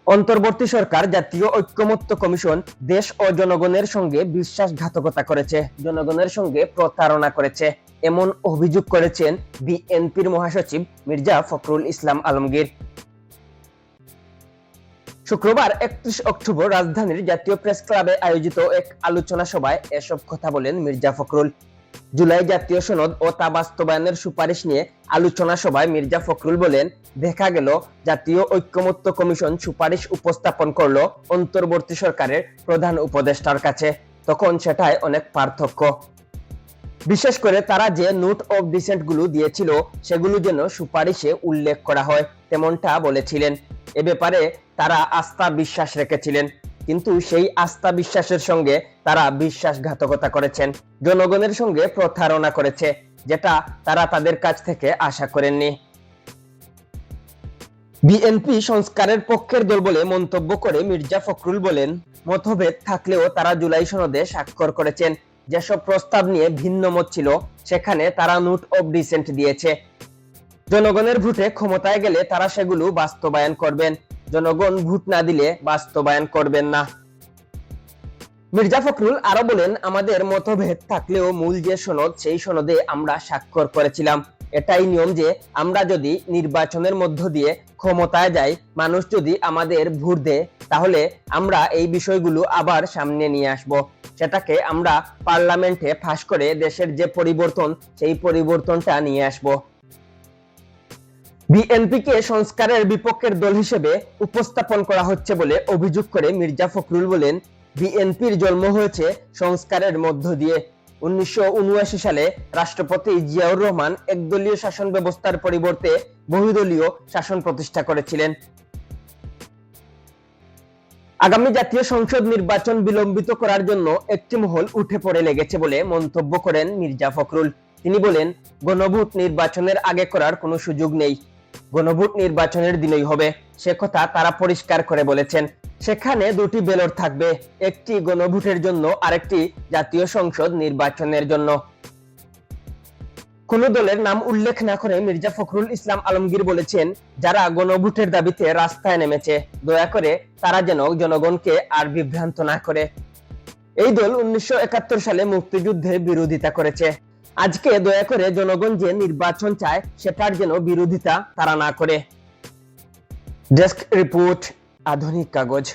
অন্তর্বর্তী সরকার জাতীয় ঐকমত্য কমিশন দেশ ও জনগণের সঙ্গে বিশ্বাসঘাতকতা করেছে, জনগণের সঙ্গে প্রতারণা করেছে, এমন অভিযোগ করেছেন বিএনপির মহাসচিব মির্জা ফখরুল ইসলাম আলমগীর। শুক্রবার 31 অক্টোবর রাজধানীর জাতীয় প্রেস ক্লাবে আয়োজিত এক আলোচনা সভায় এসব কথা বলেন মির্জা ফখরুল। জুলাই জাতীয় সনদ ও তা বাস্তবায়নের সুপারিশ নিয়ে আলোচনা সভায় মির্জা ফখরুল বলেন, দেখা গেল জাতীয় ঐকমত্য কমিশন সুপারিশ উপস্থাপন করলো অন্তর্বর্তী সরকারের প্রধান উপদেষ্টার কাছে, তখন সেটাই অনেক পার্থক্য। বিশেষ করে তারা যে নোট অফ ডিসেন্ট গুলো দিয়েছিল সেগুলো যেন সুপারিশে উল্লেখ করা হয় তেমনটা বলেছিলেন। এ ব্যাপারে তারা আস্থা বিশ্বাস রেখেছিলেন, কিন্তু সেই আস্থা বিশ্বাসের সঙ্গে তারা বিশ্বাসঘাতকতা করেছেন, জনগণের সঙ্গে প্রতারণা করেছে, যেটা তারা তাদের কাছ থেকে আশা করেননি। বিএনপি সংস্কারের পক্ষের দল বলে মন্তব্য করে মির্জা ফখরুল বলেন, মতভেদ থাকলেও তারা জুলাই সনদে স্বাক্ষর করেছেন। যেসব প্রস্তাব নিয়ে ভিন্ন মত ছিল সেখানে তারা নোট অফ ডিসেন্ট দিয়েছে। জনগণের ভোটে ক্ষমতায় গেলে তারা সেগুলো বাস্তবায়ন করবেন, জনগণ ভোট না দিলে বাস্তবায়ন করবেন না। মির্জা ফখরুল আরো বলেন, আমাদের মতভেদ থাকলেও মূল যে সনদ সেই সনদে আমরা স্বাক্ষর করেছিলাম। এটাই নিয়ম যে আমরা যদি নির্বাচনের মধ্য দিয়ে ক্ষমতায় যাই, মানুষ যদি আমাদের ভোট দেয়, তাহলে আমরা এই বিষয়গুলো আবার সামনে নিয়ে আসব, সেটাকে আমরা পার্লামেন্টে পাস করে দেশের যে পরিবর্তন সেই পরিবর্তনটা নিয়ে আসব। বিএনপিকে সংস্কারের বিপক্ষের দল হিসেবে উপস্থাপন করা হচ্ছে বলে অভিযোগ করে মির্জা ফখরুল বলেন, বিএনপির জন্ম হয়েছে সংস্কারের মধ্য দিয়ে। 1979 সালে রাষ্ট্রপতি জিয়াউর রহমান একদলীয় শাসন ব্যবস্থার পরিবর্তে বহুদলীয় শাসন প্রতিষ্ঠা করেছিলেন। আগামী জাতীয় সংসদ নির্বাচন বিলম্বিত করার জন্য একটি মহল উঠে পড়ে লেগেছে বলে মন্তব্য করেন মির্জা ফখরুল। তিনি বলেন, গণভোট নির্বাচনের আগে করার কোনো সুযোগ নেই, গণভোট নির্বাচনের দিনই হবে, সে কথা তারা পরিষ্কার করে বলেছেন। সেখানে দুটি ব্যালট থাকবে, একটি গণভোটের জন্য আরেকটি জাতীয় সংসদ নির্বাচনের জন্য। কোন দলের নাম উল্লেখ না করে মির্জা ফখরুল ইসলাম আলমগীর বলেছেন, যারা গণভোটের দাবিতে রাস্তায় নেমেছে দয়া করে তারা যেন জনগণকে আর বিভ্রান্ত না করে। এই দল 1971 সালে মুক্তিযুদ্ধের বিরোধিতা করেছে, আজকে দয়া করে জনগণ যে নির্বাচন চায় সেটার যেন বিরোধিতা তারা না করে। ডেস্ক রিপোর্ট, আধুনিক কাগজ।